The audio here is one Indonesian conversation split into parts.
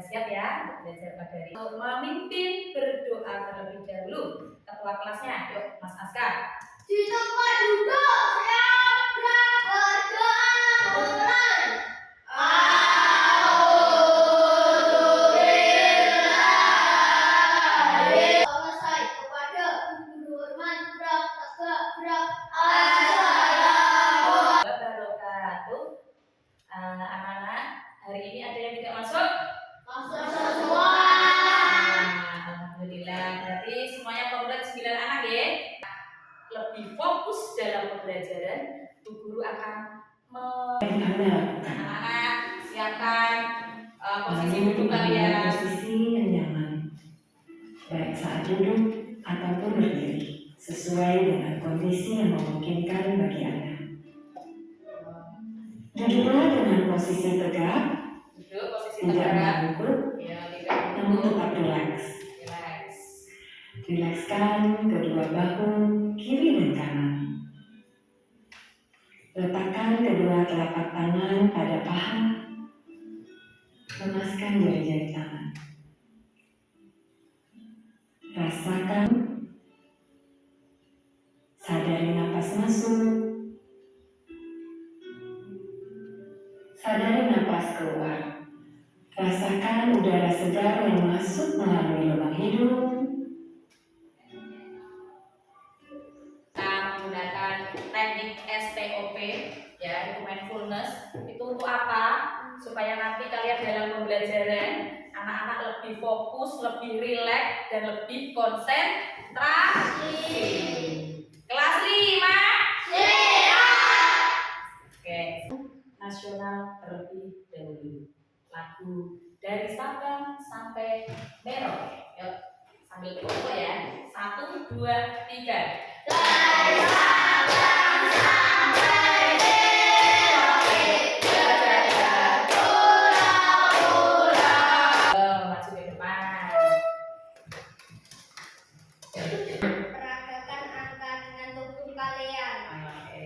siap ya untuk belajar materi. Memimpin berdoa terlebih dahulu. Ketua kelasnya, yuk Mas Askar. Di tempat duduk siap berdoa mulai. Selesai kepada guru hormat gerak tegak gerak. Wabarakatuh. Anak-anak, hari ini ada yang tidak masuk? Masuk semua. Alhamdulillah, berarti semuanya komplit 9 anak ya. Lebih fokus dalam pembelajaran, Bu Guru akan anak-anak siapkan posisi duduk kalian. Posisi yang nyaman, baik saat duduk ataupun berdiri, sesuai dengan kondisi yang memungkinkan bagi Anda. Duduklah dengan posisi tegak, Duduk posisi tidak tegak. membungkuk, Ya, tidak namun tetap rileks. relax. Rilekskan kedua bahu kiri dan kanan. Letakkan kedua telapak tangan pada paha. Lemaskan jari-jari tangan. Rasakan. Sadari napas masuk. Sadari napas keluar. Rasakan udara segar yang masuk melalui lubang hidung. Kita menggunakan teknik STOP, ya, itu mindfulness. Itu untuk apa? Supaya nanti kalian dalam pembelajaran anak-anak lebih fokus, lebih rileks, dan lebih konsentrasi. Kelas 5 Siap. Oke, nasional terlebih dahulu. Lagu dari Sabang sampai Merauke. Yuk, sambil foto ya. 1, 2, 3. Dari Sabang sampai Merauke, berjajar pulau-pulau. Maju ke depan. Peragakan angka dengan tubuh kalian. Oke.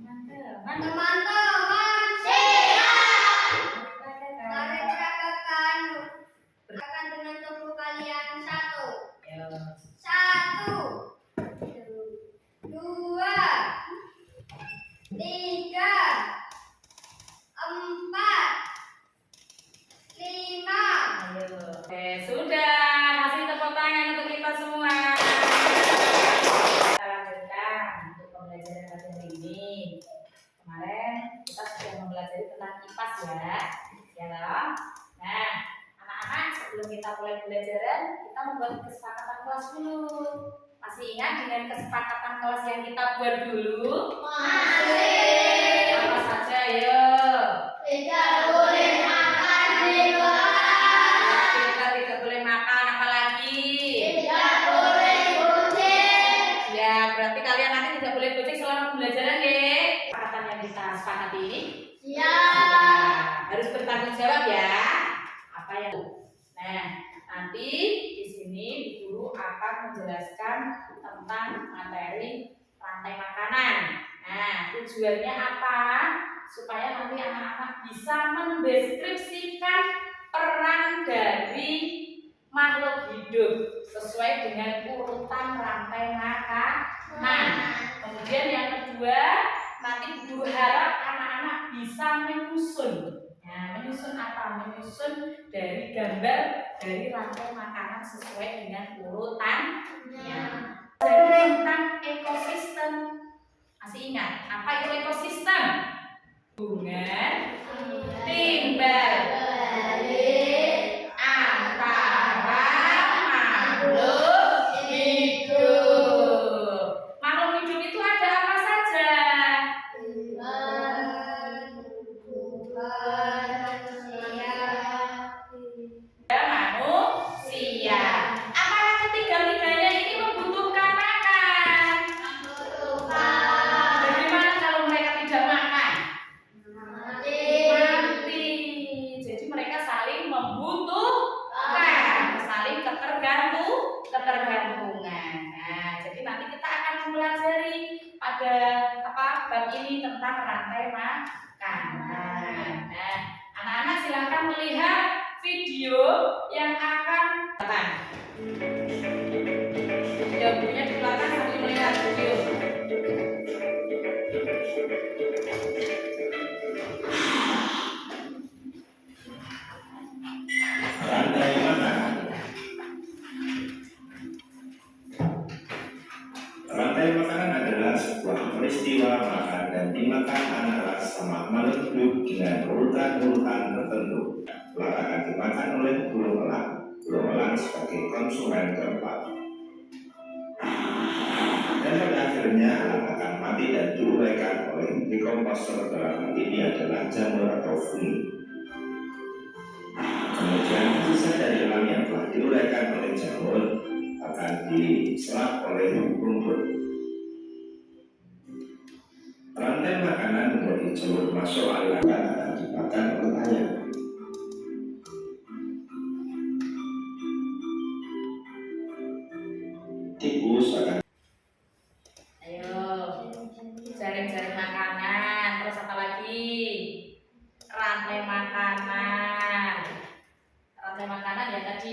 Mantap. Teman-teman siap. Mari peragakan dengan tubuh kalian. 1, 2, 3, 4, 5. Oke, sudah. Kasih tepuk tangan untuk kita semua. Kita lanjutkan untuk pembelajaran hari ini. Kemarin kita sudah mempelajari tentang kipas ya. Ya loh. Nah, anak-anak, sebelum kita mulai pembelajaran, kita membuat kesepakatan kelas dulu. Masih ingat dengan kesepakatan kelas yang kita buat dulu? Masih. Apa saja, yuk. Tidak boleh makan di luar. Kita tidak boleh makan, apalagi? Tidak boleh kucing. Ya, berarti kalian nanti tidak boleh kucing selama pembelajaran ya. Kesepakatan yang kita sepakati ini Siap. harus bertanggung jawab ya. Apa yang Nah, nanti di sini guru akan menjelaskan tentang materi rantai makanan. Nah, tujuannya apa? Supaya nanti anak-anak bisa mendeskripsikan peran dari makhluk hidup sesuai dengan urutan rantai makanan. Kemudian yang kedua, nanti guru harap anak-anak bisa menyusun. Nah, menyusun apa? Menyusun dari gambar dari rantai makanan sesuai dengan urutannya. Tentang ekosistem. Masih ingat apa itu ekosistem? Hubungan timbal balik antara makhluk hidup. Makhluk hidup itu ada apa saja? Manusia. Apakah ketiga-tiganya ini membutuhkan makan? Bagaimana kalau mereka tidak makan? Mati. Jadi mereka saling membutuhkan, saling ketergantungan. Nah, jadi nanti kita akan mempelajari pada bab ini tentang rantai makanan. Nah, anak-anak silahkan melihat video peristiwa makan dan dimakan anak sama makhluk hidup dengan urutan-urutan tertentu. Larangan dimakan oleh burung elang sebagai konsumen keempat. Dan pada akhirnya elang akan mati dan diuraikan oleh dekomposer. Dalam hal ini adalah jamur atau fungi. Kemudian sisa dari elang yang telah diuraikan oleh jamur akan diserap oleh rumput. Rantai makanan menjadi jalur masuk aliran akan dimakan oleh ayam. Tikus akan Ayo, jaring-jaring makanan. Terus apa lagi? Rantai makanan. Rantai makanan ya tadi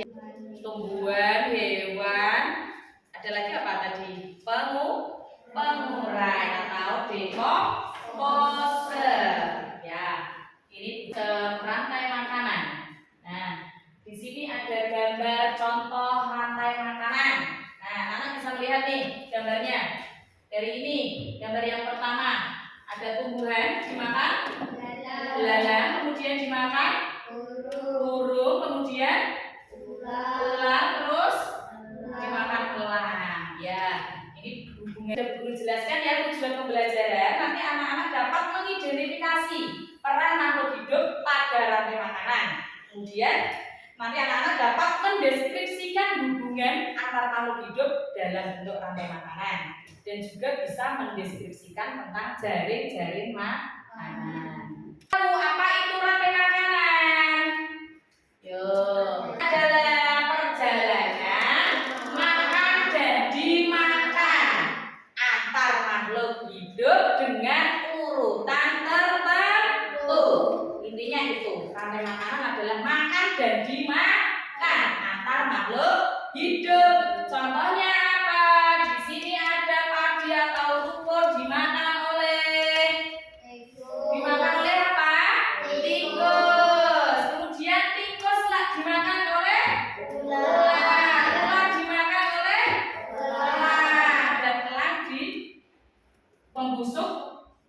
tumbuhan, hewan. Ada lagi apa tadi? Pengurai atau dekomposer. Ya, ini rantai makanan. Nah, di sini ada gambar contoh rantai makanan. Nah, anak bisa melihat nih gambarnya. Dari ini, gambar yang pertama ada tumbuhan dimakan belalang, kemudian dimakan burung, kemudian ular, terus dimakan elang. Ya, ini hubungannya guru jelaskan ya tujuan pembelajaran. Nanti anak-anak dapat mengidentifikasi peran makhluk hidup pada rantai makanan. Kemudian nanti anak-anak dapat mendeskripsikan hubungan antar makhluk hidup dalam bentuk rantai makanan dan juga bisa mendeskripsikan tentang jaring-jaring makanan. Tahu apa itu rantai makanan? Yuk, adalah perjalanan makan dan dimakan antar makhluk hidup dengan urutan tertentu. Intinya itu, rantai makanan adalah makan dan dimakan antar makhluk hidup. Contohnya apa? Di sini ada padi atau rumput dimakan oleh apa? Tikus. Kemudian tikus lah dimakan oleh ular. Ular dimakan oleh elang. Dan elang di pembusuk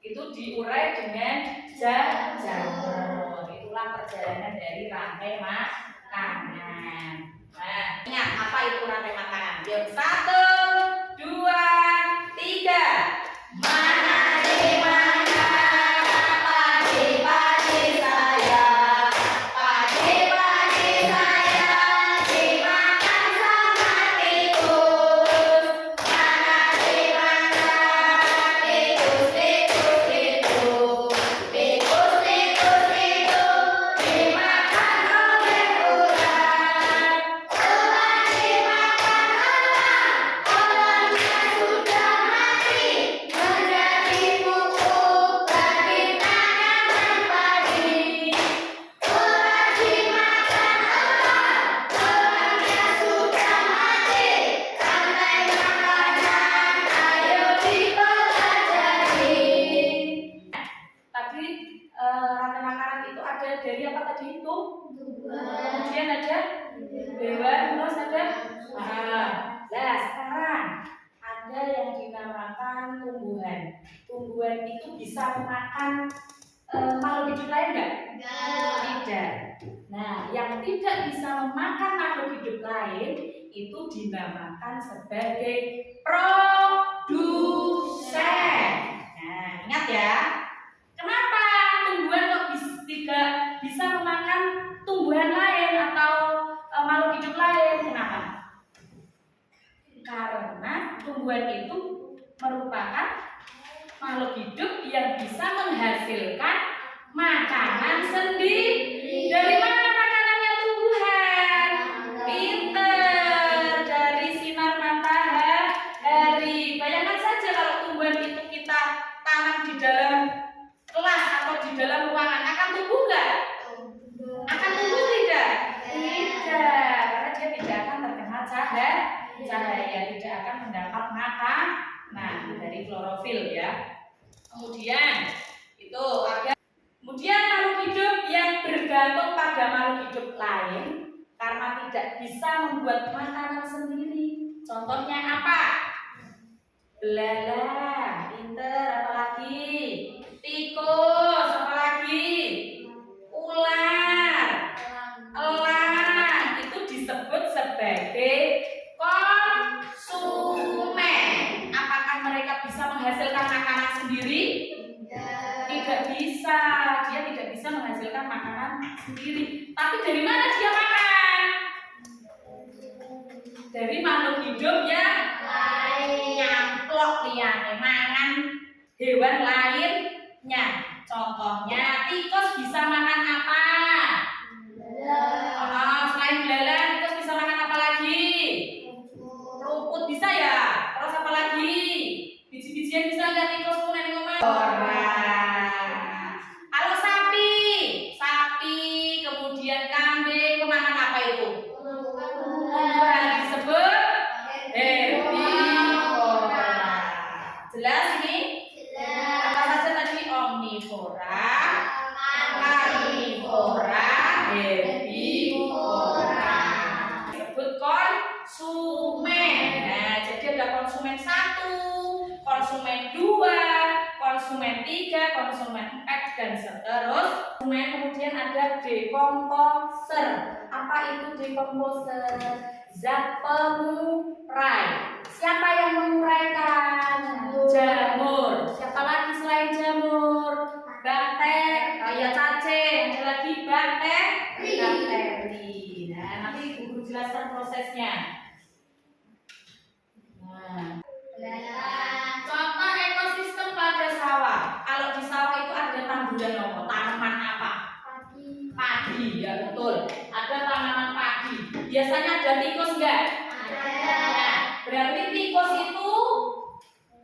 itu diurai dengan jamur. Itulah perjalanan dari rantai makanan. Nah, ingat apa itu rantai makanan? Yuk, 1, 2, 3. Mana dimakan padi-padi saya, padi-padi saya dimakan sama tikus. Mana dimakan tikus itu, tikus itu dimakan oleh ular. Ular dimakan elang, elangnya sudah mati menjadi pupuk bagi tanaman padi. Ular dimakan elang, elangnya sudah mati. Rantai makanan, ayo dipelajari. Tadi rantai makanan itu ada dari apa tadi itu? Kemudian ada hewan, terus ada nah sekarang ada yang dinamakan tumbuhan. Tumbuhan itu bisa memakan makhluk hidup lain enggak? Tidak. Nah, yang tidak bisa memakan makhluk hidup lain itu dinamakan sebagai produsen. Nah, ingat ya. Kenapa tumbuhan kok tidak bisa memakan tumbuhan lain atau makhluk hidup lain? Kenapa? Karena tumbuhan itu merupakan makhluk hidup yang bisa menghasilkan makanan sendiri. Dari mana makanannya tumbuhan? Pinter, dari sinar matahari. Bayangkan saja kalau tumbuhan itu kita tanam di dalam kelas atau di dalam ruangan, akan tumbuh nggak? Akan tumbuh tidak? Tidak, karena dia tidak akan terkena cahaya, tidak akan mendapat makanan dari klorofil ya. Kemudian itu ada makhluk hidup yang bergantung pada makhluk hidup lain karena tidak bisa membuat makanan sendiri. Contohnya apa? Belalang, pinter, apalagi? Tikus, apalagi? Ular, elang, itu disebut sebagai konsumen. Apakah mereka bisa menghasilkan makanan sendiri? Tidak bisa, dia tidak bisa menghasilkan makanan sendiri. Tapi dari mana dia makan? Dari makhluk hidup yang nyamplok liyane mangan hewan lainnya. Contohnya tikus bisa makan apa? Selain belalang, tikus bisa makan apa lagi? Rumput bisa ya? Terus apa lagi? Biji-bijian bisa nggak tikus punya di rumah? Kalau sapi, kemudian kambing, pemakan apa itu? Disebut herbivora. Jelas ini? Apa saja tadi? Omnivora, karnivora, herbivora. Disebut konsumen. Nah, jadi ada konsumen 1, konsumen 2, konsumen 3, konsumen 4 dan seterusnya. Kemudian ada decomposer. Apa itu decomposer? Zat pengurai. Siapa yang menguraikan? Jamur. Siapa lagi selain jamur? Bakteri. Ya cacing. Ada lagi bakteri. Nah, nanti guru jelaskan prosesnya. Nah, contoh ekosistem pada sawah. Kalau di sawah itu ada tanduran apa? Tanaman apa? Padi, ya betul. Ada tanaman padi. Biasanya ada tikus enggak? Nah, berarti tikus itu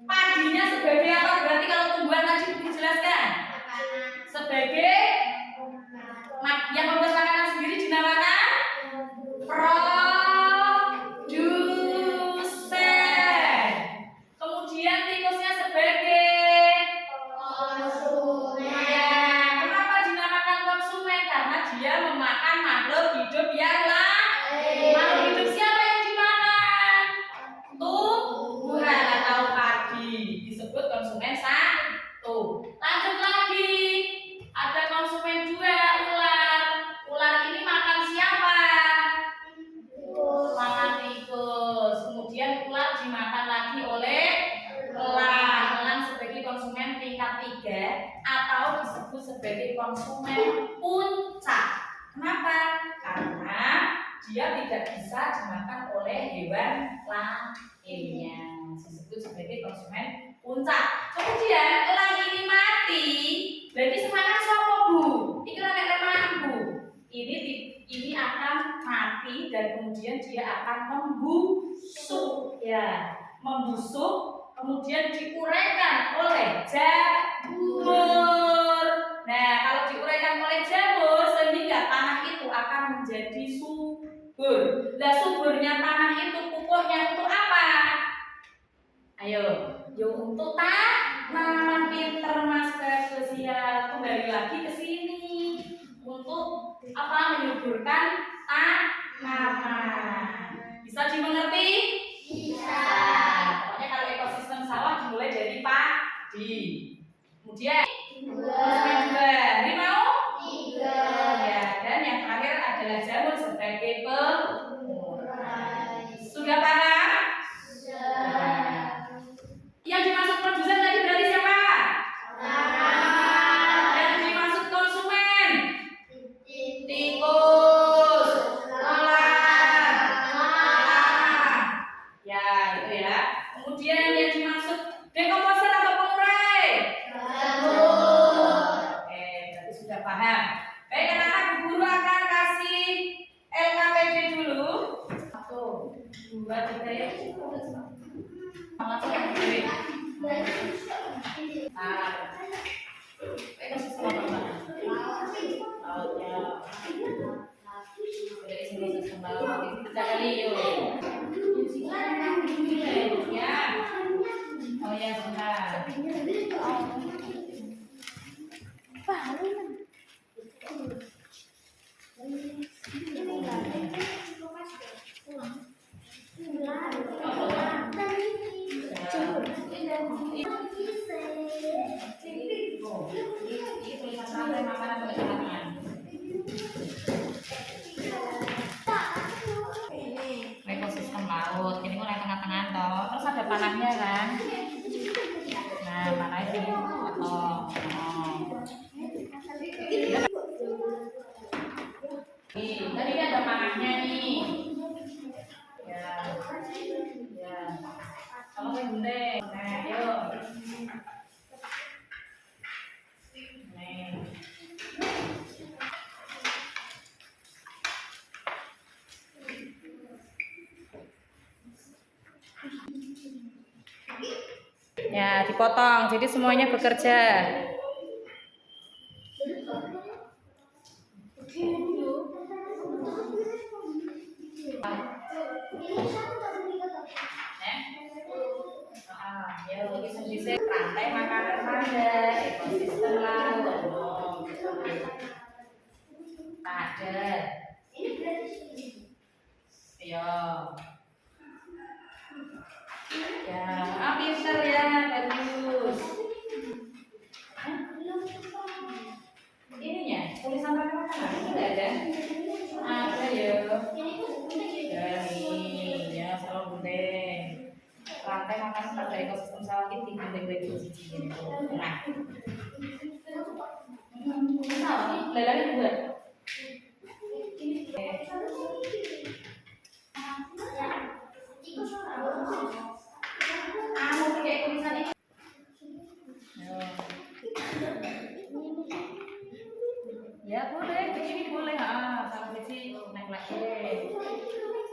padinya sebagai apa? Berarti kalau tumbuhan tadi dijelaskan sebagai yang membuat makanan sendiri dinamakan produsen. Kemudian tikusnya sebagai konsumen. Kenapa dinamakan konsumen? Karena dia memakan makhluk hidup yang lain. Makhluk hidup siapa yang dimakan? Tumbuhan atau padi. Disebut konsumen 1. Lanjut lagi. Ada konsumen 2, ular. Ular ini makan siapa? Makan tikus. Kemudian ular dimakan lagi oleh elang. Elang sebagai konsumen tingkat 3 atau disebut sebagai konsumen puncak. Kenapa? Karena dia tidak bisa dimakan oleh hewan lainnya. Disebut sebagai konsumen puncak. Kemudian elang ini mati. Berarti semangat siapa Bu? Iki nek lemah Bu. Ini akan mati dan kemudian dia akan membusuk ya, membusuk kemudian diuraikan oleh jamur. Nah, kalau diuraikan oleh jamur sehingga tanah itu akan menjadi subur. Nah, suburnya tanah itu pupuknya untuk apa? Ayo, yuk untuk tanaman. Pinter Mas sosial. Kembali lagi ke sini untuk apa? Menyuburkan tanaman. Bisa dimengerti? Bisa. Pokoknya kalau ekosistem sawah dimulai dari padi. Kemudian konsumen 2. Ini mau? 3. Ya, dan yang terakhir adalah jamur sebagai pengurai. Sudah paham? Yang dimaksud produsen tadi berarti siapa? Yang dimaksud konsumen? Tikus, elang. Ya, itu ya. Kemudian yang dimaksud decomposer atau pengurai? Oke, berarti sudah paham. Baik anak-anak, Bu Guru akan kasih LKPD dulu. 1, 2, 3 ya. panahnya kan. Nah, panahnya ini potong. Nih, tadi ada panahnya nih. Ya, ya. Kalau yang gede, nah, yuk. Nih. Ya, dipotong. Jadi semuanya bekerja. Ya, bisa rantai makanan pada ekosistem laut. Ada. Ayo. Ya, pinter ya, bagus. Ininya, tulisan makanan nggak ada? Ada ya. Ya nih, ya selalu gunting. Rantai makanan pada ekosistem sawah ini digunting-gunting gini. Nah, salah, belalangnya juga. Kayak tulisan ini. Ya boleh, begini boleh. Kalau besi naik lagi.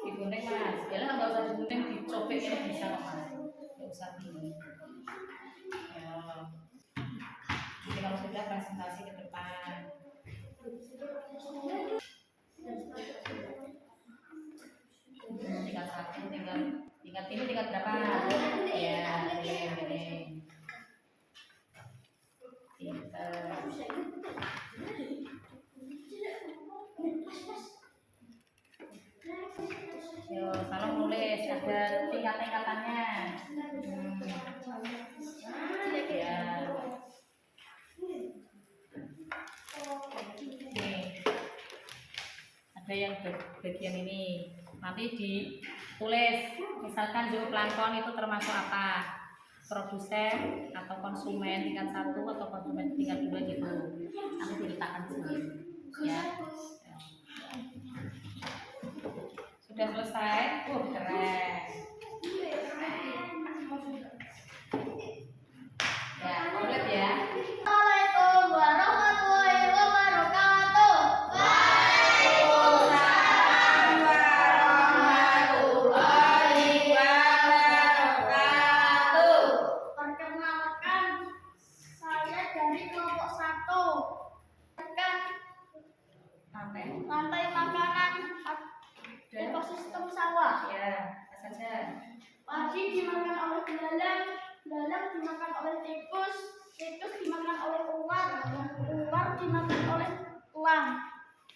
Digunting mas, ya lah nggak usah digunting, dicopek ini bisa kok mas. Nggak usah gini. Ya. Jadi kalau sudah presentasi ke depan. Tingkat 1, tingkat ini tingkat berapa? Ya, ini. Yo, salah nulis ada tingkat-tingkatannya. Ya. Nih. Ada yang bagian ini. Nanti ditulis, misalkan zooplankton itu termasuk apa? Produsen atau konsumen tingkat 1 atau konsumen tingkat 2 gitu. Nanti diletakkan di sini. Ya. Sudah selesai? Keren. Ya, komplit ya. Assalamualaikum warahmatullahi wabarakatuh. Waalaikumsalam warahmatullahi wabarakatuh. Perkenalkan, saya dari kelompok 1. Rantai makanan ekosistem sawah. Ya, apa saja. Padi dimakan oleh belalang, belalang dimakan oleh tikus, tikus dimakan oleh ular, ular dimakan oleh tulang.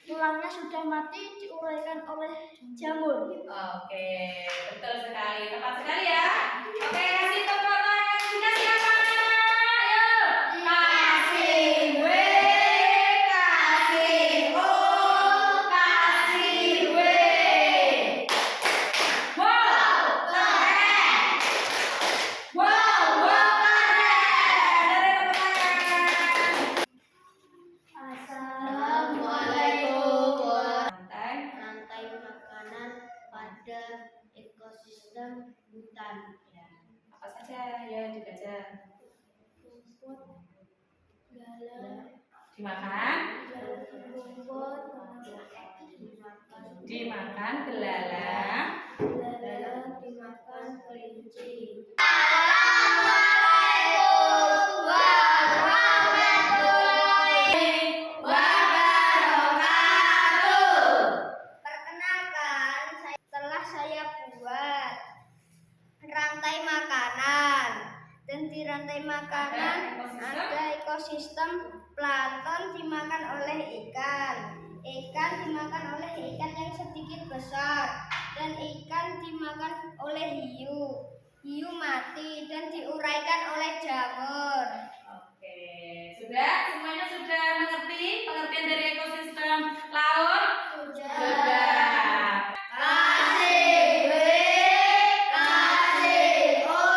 Tulangnya sudah mati diuraikan oleh jamur. Oke, betul sekali. Tepat sekali ya. Oke, kasih tepuk tangan. Dikasih apa? Ayo. Kasih W, kasih O, kasih W. Wow, keren. Wow, keren. Dari tepuk tangan. Assalamualaikum. Santai. Rantai makanan pada ekosistem hutan. Ya, apa saja ya dibaca. Rumput, belalang, Dimakan, rumput, dimakan belalang. belalang dimakan kelinci. Perkenalkan, telah saya buat rantai makanan. Dan di rantai makanan ada ekosistem plankton dimakan oleh ikan. Ikan dimakan oleh ikan yang sedikit besar. Dan ikan dimakan oleh hiu. Hiu mati dan diuraikan oleh jamur. Oke, sudah? Semuanya sudah mengerti pengertian dari ekosistem laut? Sudah. Kasih W, kasih O.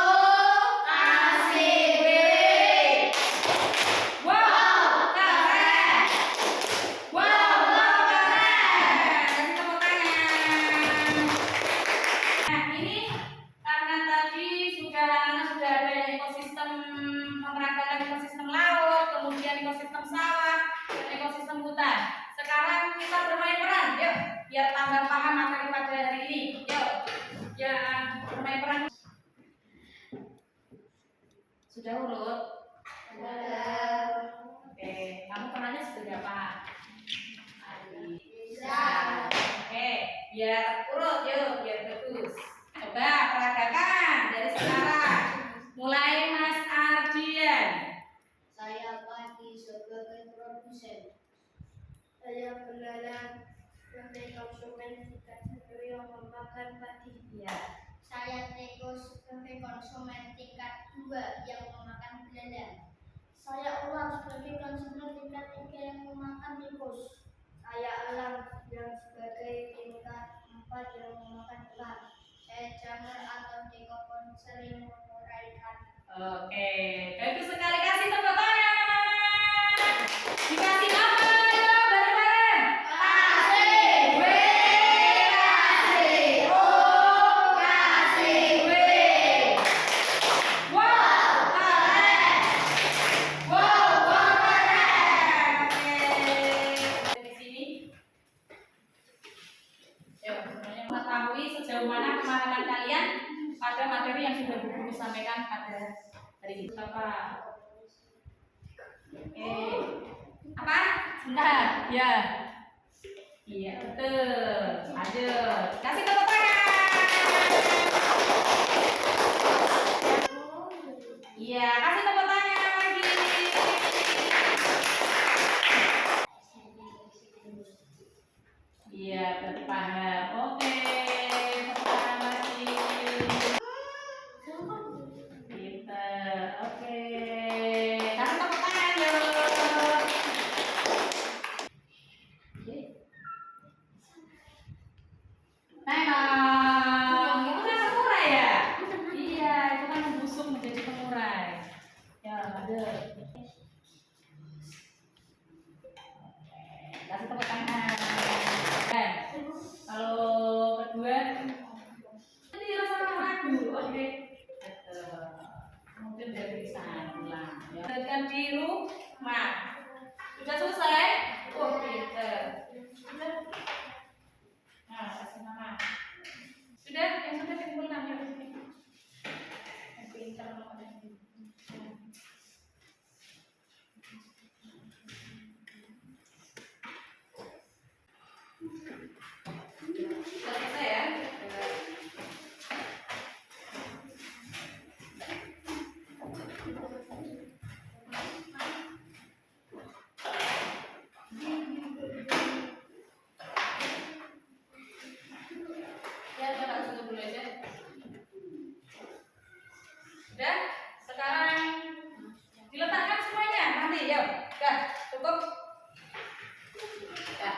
materi pada hari ini. Yuk, yang bermain peran. Sudah urut? Oke, kamu perannya sebagai apa? Bisa. Oke, biar urut yuk, biar bagus. Coba peragakan dari sekarang. Mulai Mas Ardian. Saya Pati sebagai produsen. Saya Belalang sebagai konsumen tingkat 1 yang memakan padi. Iya. Saya Teko sebagai konsumen tingkat 2 yang memakan belalang. Saya Ular sebagai konsumen tingkat 3 yang memakan tikus. Saya Elang yang sebagai tingkat 4 yang memakan ular. Saya Jamur atau Teko konser yang menguraikan. Oke, bagus sekali, kasih tepuk tangan. Dikasih apa? Ayo bareng-bareng. Kasih, W, kasih, O, kasih, W. Wow, keren. Wow, keren. Oke. Di sini. Yuk, semuanya mengetahui sejauh mana pemahaman kalian pada materi yang sudah Bu Guru sampaikan pada hari ini. Apa? Oke. Apa? Sebentar. Ya. Iya, betul. Lanjut. Kasih tepuk tangan. Iya, kasih tepuk tangan lagi. Iya, berarti paham. Oke. Tepuk tangan lagi. Pinter. Oke. Kasih tepuk tangan yuk. Oke. Memang itu kan pengurai ya? Iya, itu kan membusuk menjadi pengurai. Ya, ada. Kasih tepuk tangan. Dan kalau kedua, ini rasa ragu. Oke. Mungkin dari sana pulang. Ya. Dengan di rumah. Sudah selesai? Oh, pinter. Sudah. Nah, kasih mama. Sudah, yang sudah dikumpulkan ya. Yang pinter mama. Sudah selesai ya? Ya, coba tutup dulu aja. Sudah? Sekarang diletakkan semuanya. Nanti, yuk. Udah, cukup. Ya,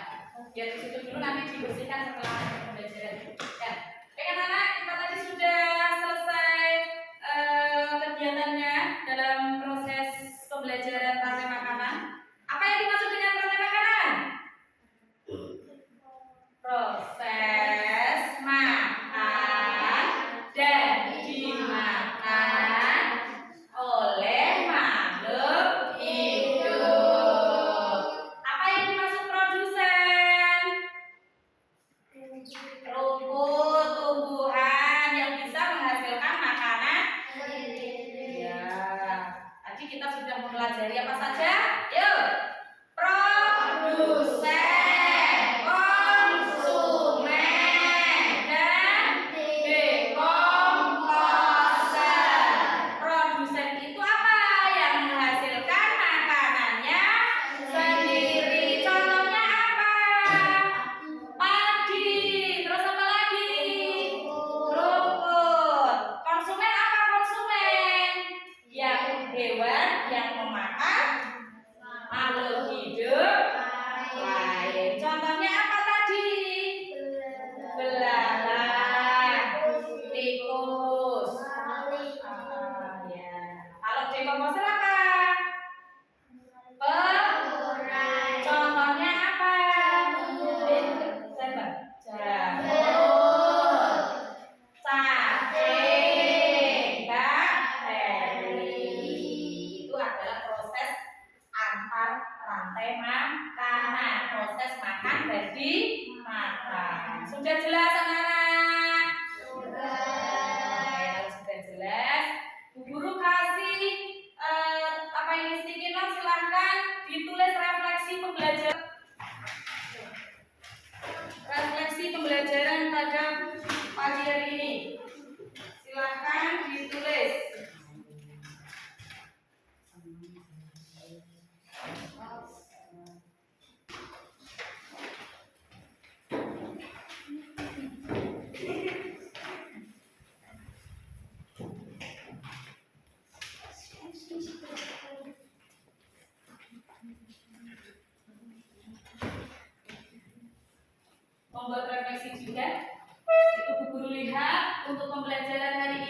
biar ditutup dulu, nanti dibersihkan setelah pembelajaran. Ya, oke anak-anak, kita tadi sudah selesai kegiatannya dalam proses pembelajaran rantai makanan. Apa yang dimaksud dengan rantai makanan? Proses makan dan dimakan oleh makhluk hidup. Apa yang dimaksud produsen? Rumput, tumbuhan yang bisa menghasilkan makanan. Ya, tadi kita sudah mempelajari apa saja? Yuk, produsen, konsumen, dan dekomposer. Produsen itu apa? Yang menghasilkan makanannya sendiri. Contohnya apa? Padi. Terus apa lagi? terhadap pagi hari ini? Silahkan ditulis. Membuat refleksi juga. Itu Bu Guru lihat untuk pembelajaran hari